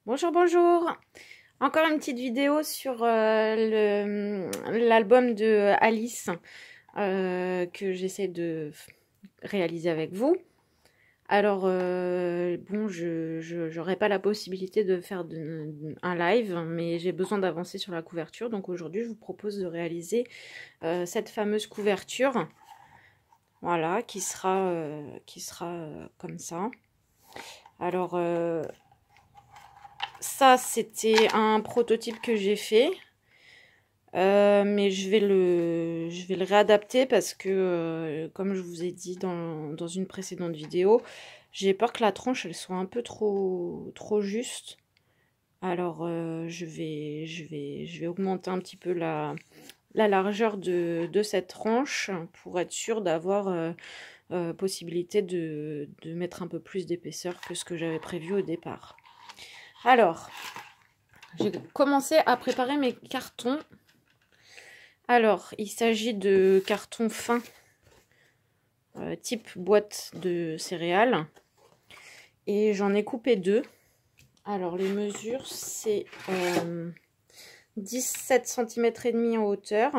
Bonjour, bonjour. Encore une petite vidéo sur l'album de Alice que j'essaie de réaliser avec vous. Alors, bon, je n'aurai pas la possibilité de faire un live, mais j'ai besoin d'avancer sur la couverture. Donc aujourd'hui, je vous propose de réaliser cette fameuse couverture. Voilà, qui sera comme ça. Alors, ça, c'était un prototype que j'ai fait. Mais je vais le réadapter parce que, comme je vous ai dit dans une précédente vidéo, j'ai peur que la tranche elle soit un peu trop juste. Alors, je vais augmenter un petit peu la largeur de cette tranche pour être sûre d'avoir possibilité de mettre un peu plus d'épaisseur que ce que j'avais prévu au départ. Alors, j'ai commencé à préparer mes cartons. Alors, il s'agit de cartons fins, type boîte de céréales. Et j'en ai coupé deux. Alors, les mesures, c'est 17 cm et demi en hauteur.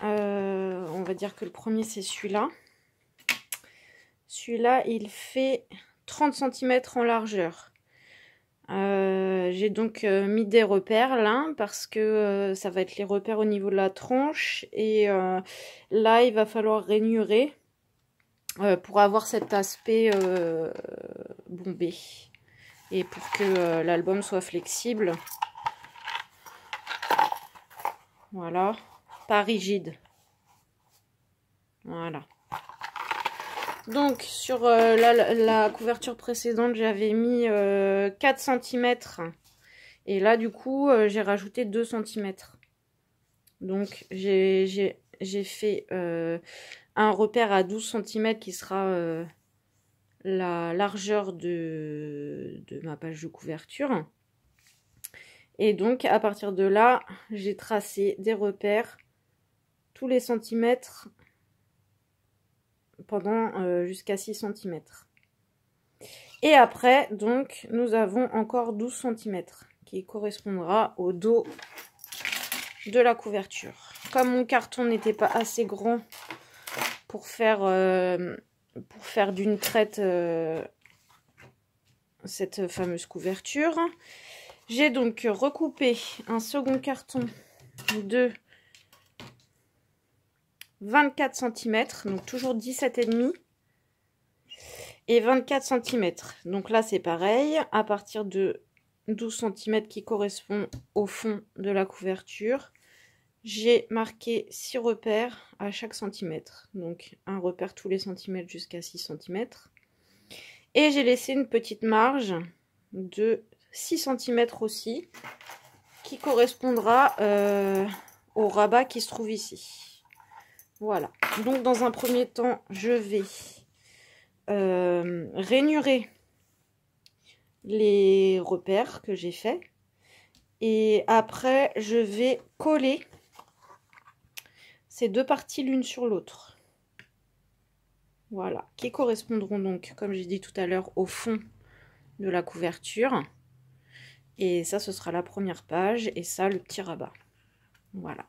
On va dire que le premier, c'est celui-là. Celui-là, il fait 30 cm en largeur. J'ai donc mis des repères là parce que ça va être les repères au niveau de la tranche et là il va falloir rainurer pour avoir cet aspect bombé et pour que l'album soit flexible. Voilà, pas rigide. Voilà. Donc, sur la couverture précédente, j'avais mis 4 cm. Et là, du coup, j'ai rajouté 2 cm. Donc, j'ai fait un repère à 12 cm qui sera la largeur de ma page de couverture. Et donc, à partir de là, j'ai tracé des repères tous les centimètres pendant jusqu'à 6 cm. Et après, donc, nous avons encore 12 cm qui correspondra au dos de la couverture. Comme mon carton n'était pas assez grand pour faire d'une traite cette fameuse couverture, j'ai donc recoupé un second carton de 24 cm, donc toujours 17,5 et 24 cm. Donc là, c'est pareil, à partir de 12 cm qui correspond au fond de la couverture, j'ai marqué 6 repères à chaque centimètre. Donc un repère tous les centimètres jusqu'à 6 cm. Et j'ai laissé une petite marge de 6 cm aussi, qui correspondra au rabat qui se trouve ici. Voilà, donc dans un premier temps, je vais rainurer les repères que j'ai faits. Et après, je vais coller ces deux parties l'une sur l'autre. Voilà, qui correspondront donc, comme j'ai dit tout à l'heure, au fond de la couverture. Et ça, ce sera la première page, et ça, le petit rabat. Voilà.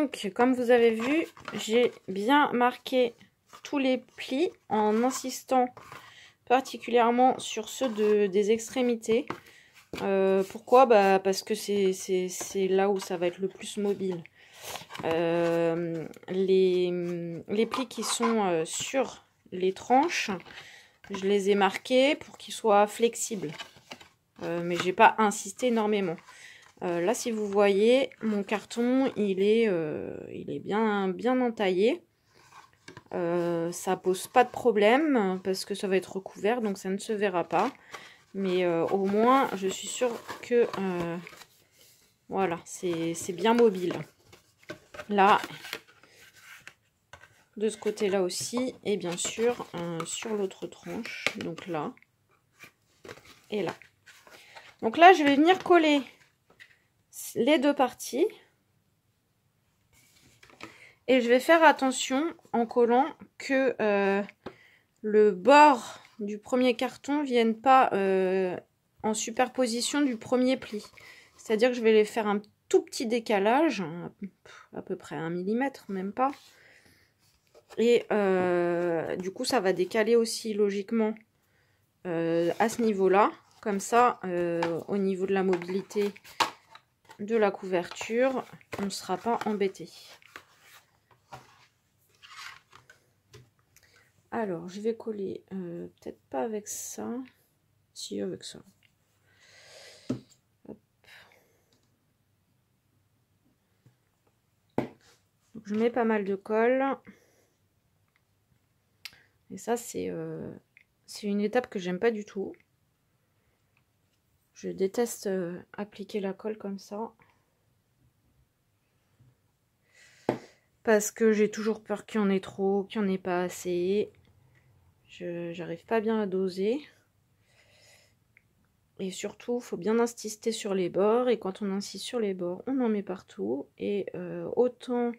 Donc, comme vous avez vu, j'ai bien marqué tous les plis en insistant particulièrement sur ceux des extrémités. Pourquoi? Parce que c'est là où ça va être le plus mobile. Les plis qui sont sur les tranches, je les ai marqués pour qu'ils soient flexibles. Mais j'ai pas insisté énormément. Là, si vous voyez, mon carton, il est bien entaillé. Ça pose pas de problème parce que ça va être recouvert, donc ça ne se verra pas. Mais au moins, je suis sûre que voilà, c'est bien mobile. Là, de ce côté-là aussi, et bien sûr sur l'autre tranche, donc là et là. Donc là, je vais venir coller les deux parties. Et je vais faire attention en collant que le bord du premier carton ne vienne pas en superposition du premier pli. C'est-à-dire que je vais les faire un tout petit décalage, à peu près 1 mm, même pas. Et du coup, ça va décaler aussi logiquement à ce niveau-là. Comme ça, au niveau de la mobilité de la couverture, on ne sera pas embêté. Alors, je vais coller, peut-être pas avec ça, si avec ça. Hop. Donc, je mets pas mal de colle. Et ça, c'est une étape que j'aime pas du tout. Je déteste appliquer la colle comme ça. Parce que j'ai toujours peur qu'il y en ait trop, qu'il n'y en ait pas assez. J'arrive pas bien à doser. Et surtout, il faut bien insister sur les bords. Et quand on insiste sur les bords, on en met partout. Et autant,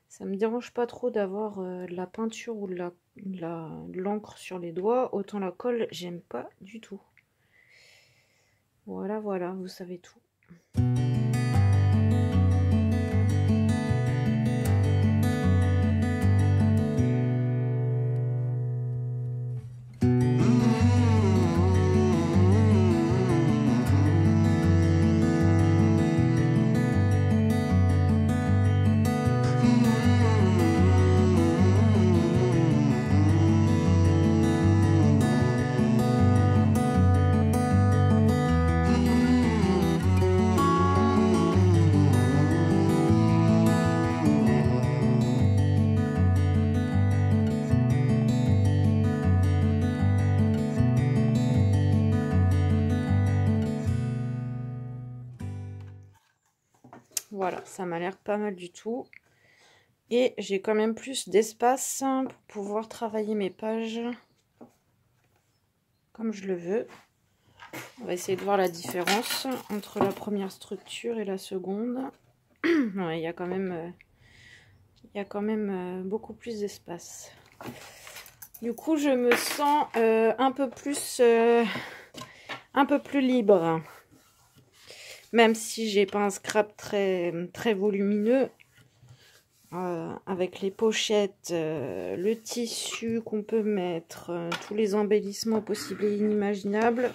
ça me dérange pas trop d'avoir de la peinture ou de l'encre sur les doigts. Autant la colle, j'aime pas du tout. Voilà, voilà, vous savez tout. Voilà, ça m'a l'air pas mal du tout. Et j'ai quand même plus d'espace pour pouvoir travailler mes pages comme je le veux. On va essayer de voir la différence entre la première structure et la seconde. Ouais, il y a quand même beaucoup plus d'espace. Du coup, je me sens un peu plus libre. Même si j'ai pas un scrap très volumineux, avec les pochettes, le tissu qu'on peut mettre, tous les embellissements possibles et inimaginables,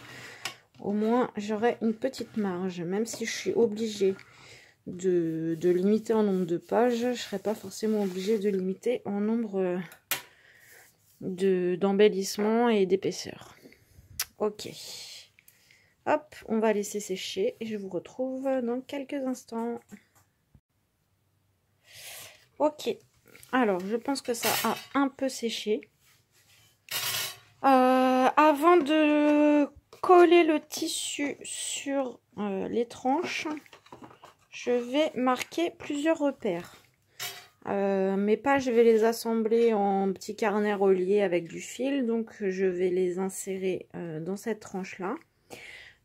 au moins j'aurai une petite marge. Même si je suis obligée de limiter en nombre de pages, je ne serai pas forcément obligée de limiter en nombre d'embellissements et d'épaisseur. Ok. Hop, on va laisser sécher et je vous retrouve dans quelques instants. Ok, alors je pense que ça a un peu séché. Avant de coller le tissu sur les tranches, je vais marquer plusieurs repères. Mes pages, je vais les assembler en petits carnets reliés avec du fil, donc je vais les insérer dans cette tranche-là.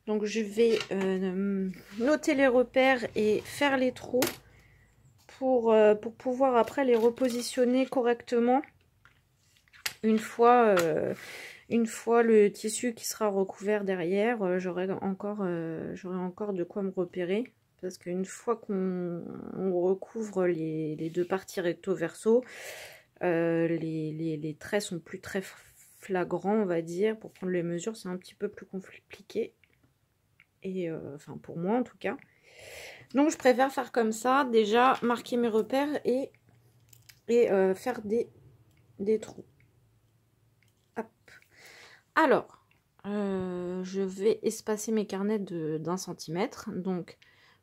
Donc je vais noter les repères et faire les trous pour pouvoir après les repositionner correctement une fois le tissu qui sera recouvert derrière. J'aurai encore de quoi me repérer parce qu'une fois qu'on recouvre les deux parties recto verso, les traits sont plus très flagrants, on va dire. Pour prendre les mesures, c'est un petit peu plus compliqué, et enfin pour moi en tout cas. Donc je préfère faire comme ça, déjà marquer mes repères et faire des trous. Hop. Alors, je vais espacer mes carnets d'1 centimètre. Donc,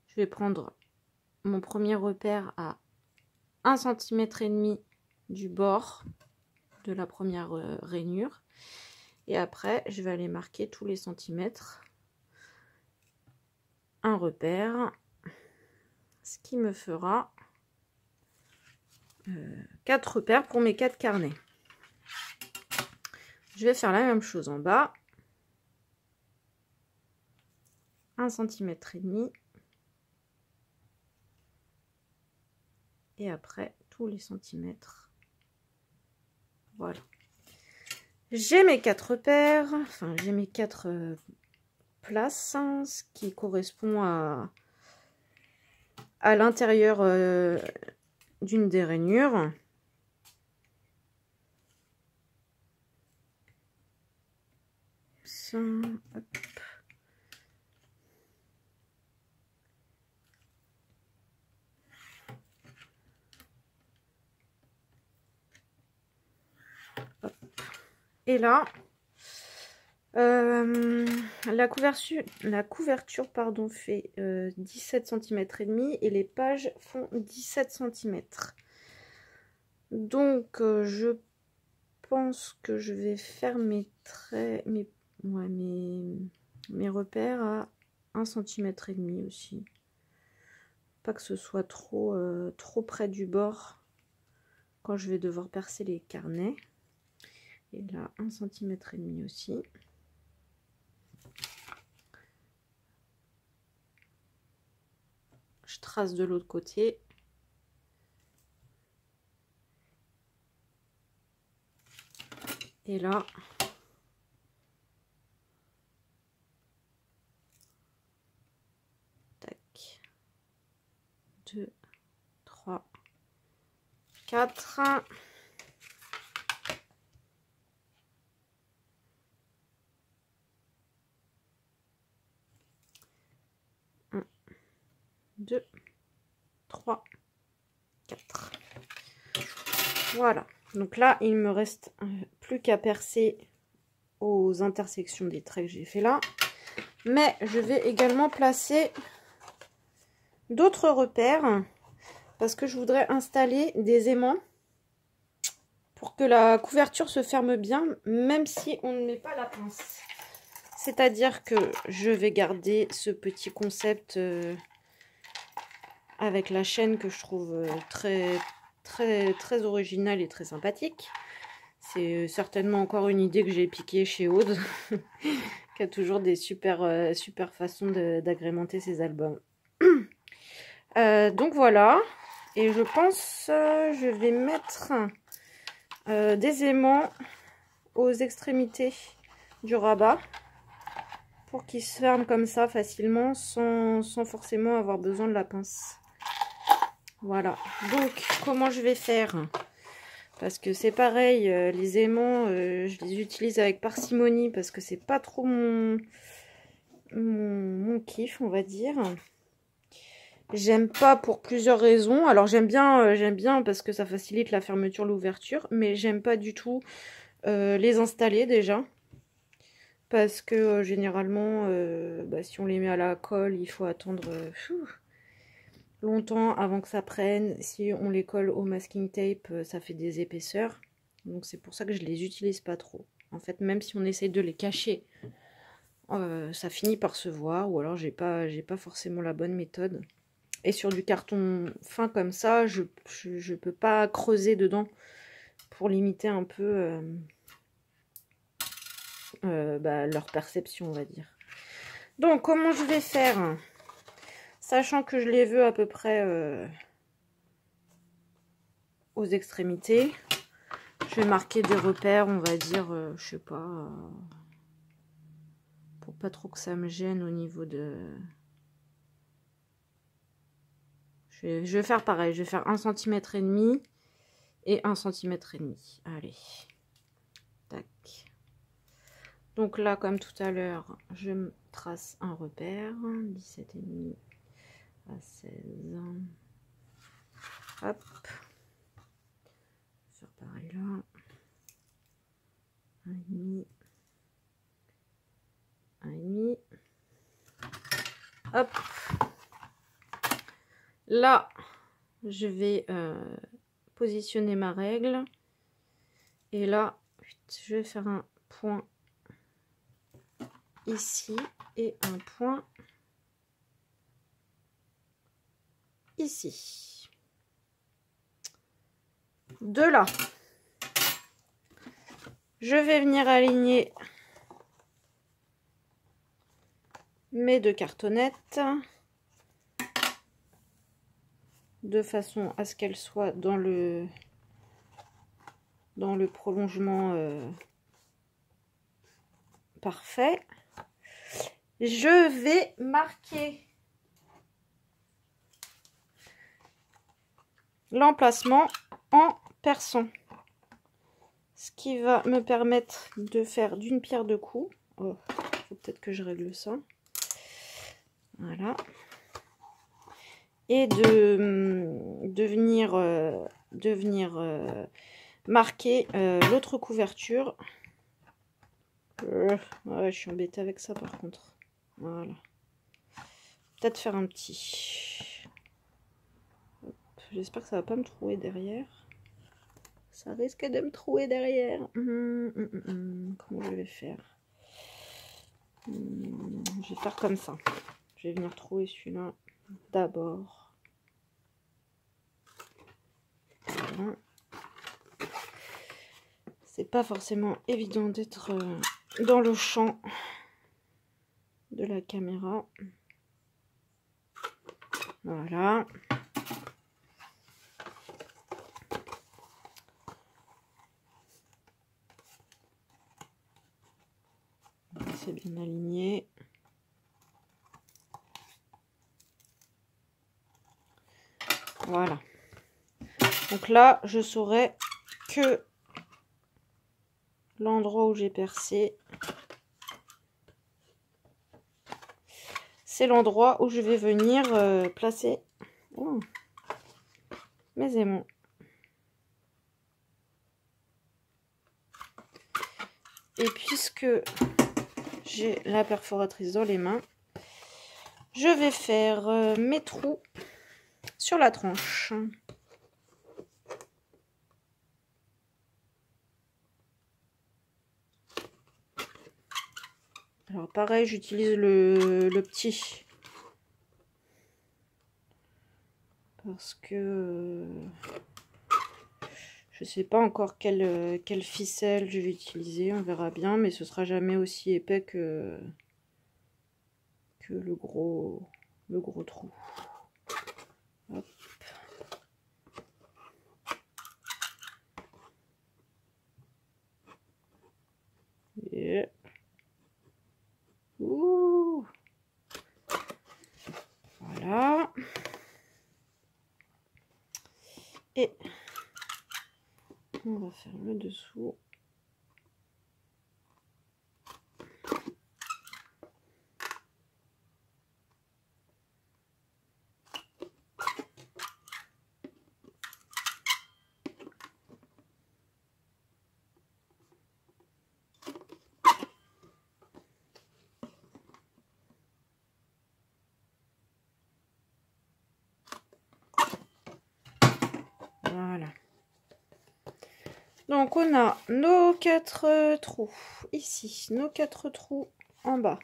je vais prendre mon premier repère à 1,5 cm du bord de la première rainure. Et après, je vais aller marquer tous les centimètres un repère. Ce qui me fera 4 repères pour mes 4 carnets. Je vais faire la même chose en bas. 1,5 cm. Et après, tous les centimètres. Voilà. J'ai mes 4 repères. Enfin, j'ai mes 4 places. Hein, ce qui correspond à l'intérieur d'une des rainures. Ça, hop. Hop. Et là, la couverture pardon, fait 17 cm et demi et les pages font 17 cm. Donc je pense que je vais faire mes traits, mes repères à 1 cm et demi aussi. Pas que ce soit trop près du bord quand je vais devoir percer les carnets. Et là, 1 cm et demi aussi. Je trace de l'autre côté. Et là, tac, 2, 3, 4. 1, 2, 3, 4. Voilà. Donc là, il me reste plus qu'à percer aux intersections des traits que j'ai fait là. Mais je vais également placer d'autres repères parce que je voudrais installer des aimants pour que la couverture se ferme bien, même si on ne met pas la pince. C'est-à-dire que je vais garder ce petit concept avec la chaîne que je trouve très original et très sympathique. C'est certainement encore une idée que j'ai piquée chez Aude, qui a toujours des super façons d'agrémenter ses albums. Donc voilà, et je pense je vais mettre des aimants aux extrémités du rabat pour qu'ils se ferment comme ça facilement sans forcément avoir besoin de la pince. Voilà, donc comment je vais faire? Parce que c'est pareil, les aimants, je les utilise avec parcimonie parce que c'est pas trop mon kiff, on va dire. J'aime pas pour plusieurs raisons. Alors j'aime bien parce que ça facilite la fermeture, l'ouverture, mais j'aime pas du tout les installer déjà. Parce que généralement, si on les met à la colle, il faut attendre longtemps avant que ça prenne. Si on les colle au masking tape, ça fait des épaisseurs. Donc c'est pour ça que je les utilise pas trop. En fait, même si on essaye de les cacher, ça finit par se voir. Ou alors j'ai pas forcément la bonne méthode. Et sur du carton fin comme ça, je peux pas creuser dedans pour limiter un peu leur perception, on va dire. Donc, comment je vais faire? Sachant que je les veux à peu près aux extrémités, je vais marquer des repères, on va dire, je sais pas, pour pas trop que ça me gêne au niveau de Je vais faire pareil. Je vais faire 1,5 cm et 1,5 cm. Allez. Tac. Donc là, comme tout à l'heure, je me trace un repère. 17,5 à 16. Hop. Faire pareil là. 1,5. 1,5. Hop. Là, je vais positionner ma règle. Et là, je vais faire un point ici et un point ici. De là, je vais venir aligner mes deux cartonnettes de façon à ce qu'elles soient dans le prolongement parfait. Je vais marquer l'emplacement en perçant, ce qui va me permettre de faire d'une pierre deux coups. Oh, faut peut-être que je règle ça. Voilà. Et de venir marquer l'autre couverture. Ouais, je suis embêtée avec ça par contre. Voilà. Peut-être faire un petit. J'espère que ça va pas me trouer derrière. Ça risque de me trouer derrière. Comment je vais faire? Je vais faire comme ça. Je vais venir trouver celui-là d'abord. Voilà. C'est pas forcément évident d'être dans le champ de la caméra. Voilà. C'est bien aligné. Voilà. Donc là, je saurai que l'endroit où j'ai percé, c'est l'endroit où je vais venir placer mes aimants. Et puisque j'ai la perforatrice dans les mains, je vais faire mes trous sur la tranche. Alors pareil, j'utilise le petit. Parce que je sais pas encore quelle ficelle je vais utiliser, on verra bien, mais ce sera jamais aussi épais que le gros trou. Hop. Et... Ouh. Voilà. Et on va faire le dessous. Voilà. Donc on a nos 4 trous ici, nos 4 trous en bas.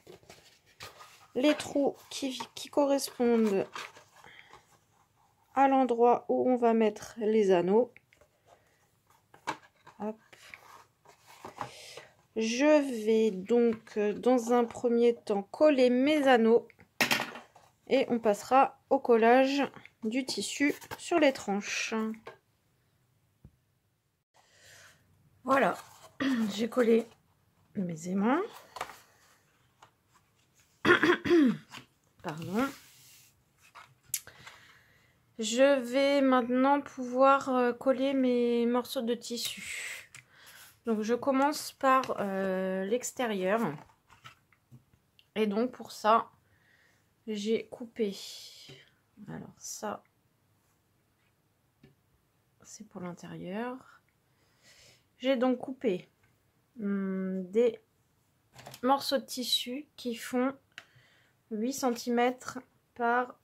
Les trous qui correspondent à l'endroit où on va mettre les anneaux. Hop. Je vais donc dans un premier temps coller mes anneaux et on passera au collage du tissu sur les tranches. Voilà, j'ai collé mes aimants. Pardon. Je vais maintenant pouvoir coller mes morceaux de tissu. Donc je commence par l'extérieur. Et donc pour ça, j'ai coupé. Alors ça, c'est pour l'intérieur. J'ai donc coupé des morceaux de tissu qui font 8 cm par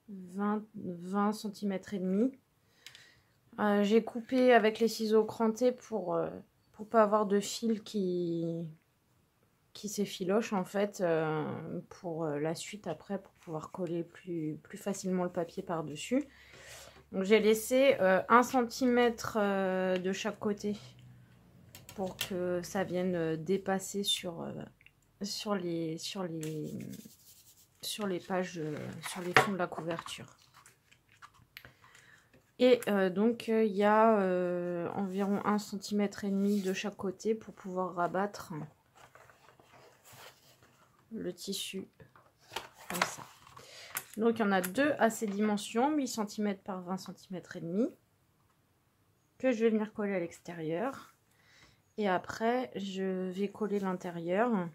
20 cm et demi. J'ai coupé avec les ciseaux crantés pour pas avoir de fil qui s'effiloche en fait, pour la suite après, pour pouvoir coller plus facilement le papier par dessus. Donc j'ai laissé 1 cm de chaque côté pour que ça vienne dépasser sur les pages, sur les fonds de la couverture. Et donc il y a environ 1 cm et demi de chaque côté pour pouvoir rabattre le tissu comme ça. Donc il y en a deux à ces dimensions, 8 cm par 20 cm et demi, que je vais venir coller à l'extérieur. Et après je vais coller l'intérieur.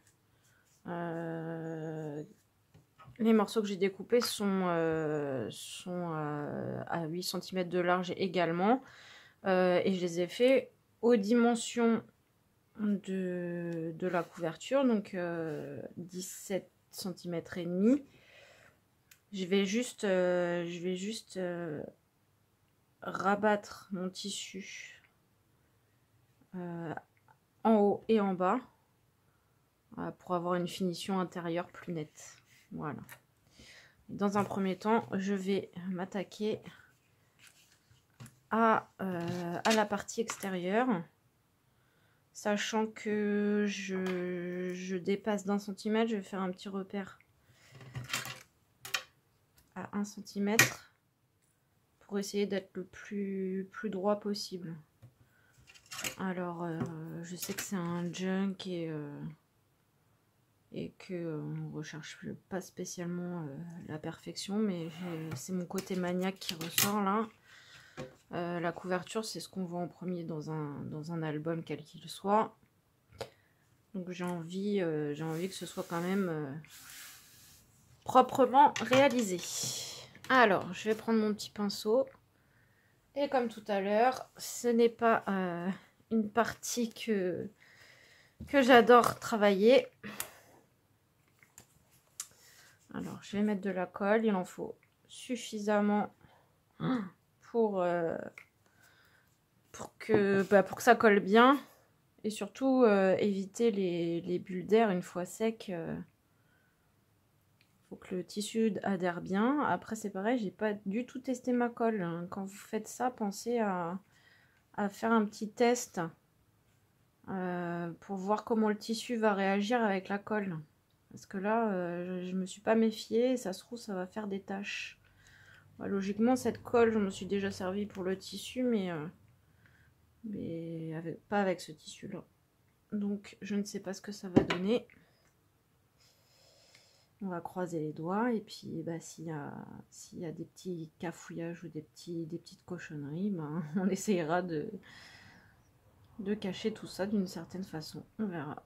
Les morceaux que j'ai découpés sont à 8 cm de large également. Et je les ai fait aux dimensions de la couverture, donc 17 cm et demi. Je vais juste rabattre mon tissu en haut et en bas pour avoir une finition intérieure plus nette. Voilà. Dans un premier temps, je vais m'attaquer à la partie extérieure, sachant que je dépasse d'1 cm. Je vais faire un petit repère à 1 cm pour essayer d'être le plus droit possible. Alors je sais que c'est un junk et que on recherche pas spécialement la perfection, mais c'est mon côté maniaque qui ressort là. La couverture, c'est ce qu'on voit en premier dans un album quel qu'il soit, donc j'ai envie que ce soit quand même proprement réalisé. Alors je vais prendre mon petit pinceau et comme tout à l'heure, ce n'est pas une partie que j'adore travailler. Alors, je vais mettre de la colle. Il en faut suffisamment pour que ça colle bien. Et surtout, éviter les bulles d'air une fois sec. Il faut que le tissu adhère bien. Après, c'est pareil, j'ai pas du tout testé ma colle. Quand vous faites ça, pensez à faire un petit test pour voir comment le tissu va réagir avec la colle. Parce que là, je me suis pas méfiée, et ça se trouve, ça va faire des taches. Logiquement, cette colle, je me suis déjà servi pour le tissu, mais pas avec ce tissu-là. Donc, je ne sais pas ce que ça va donner. On va croiser les doigts, et puis s'il y a des petits cafouillages ou des petites cochonneries, on essayera de cacher tout ça d'une certaine façon. On verra.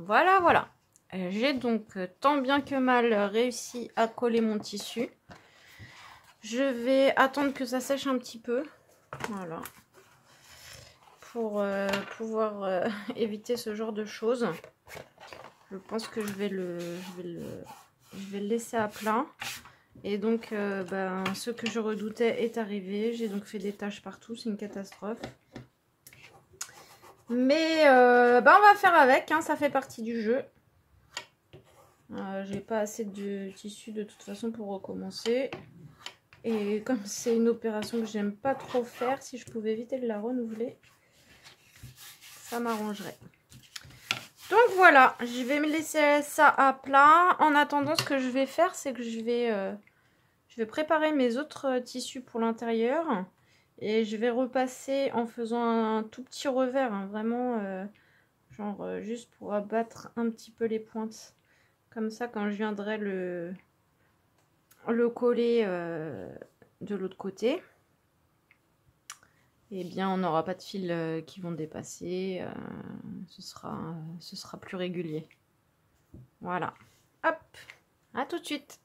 Voilà, voilà. J'ai donc tant bien que mal réussi à coller mon tissu. Je vais attendre que ça sèche un petit peu. Voilà. Pour pouvoir éviter ce genre de choses. Je pense que je vais le laisser à plat. Et donc, ce que je redoutais est arrivé. J'ai donc fait des taches partout. C'est une catastrophe. Mais on va faire avec. Hein, ça fait partie du jeu. J'ai pas assez de tissu de toute façon pour recommencer. Et comme c'est une opération que j'aime pas trop faire, si je pouvais éviter de la renouveler, ça m'arrangerait. Donc voilà, je vais me laisser ça à plat. En attendant, ce que je vais faire, c'est que je vais préparer mes autres tissus pour l'intérieur. Et je vais repasser en faisant un tout petit revers, hein, vraiment, juste pour abattre un petit peu les pointes. Comme ça, quand je viendrai le coller de l'autre côté, eh bien, on n'aura pas de fils qui vont dépasser. Ce sera plus régulier. Voilà. Hop, à tout de suite.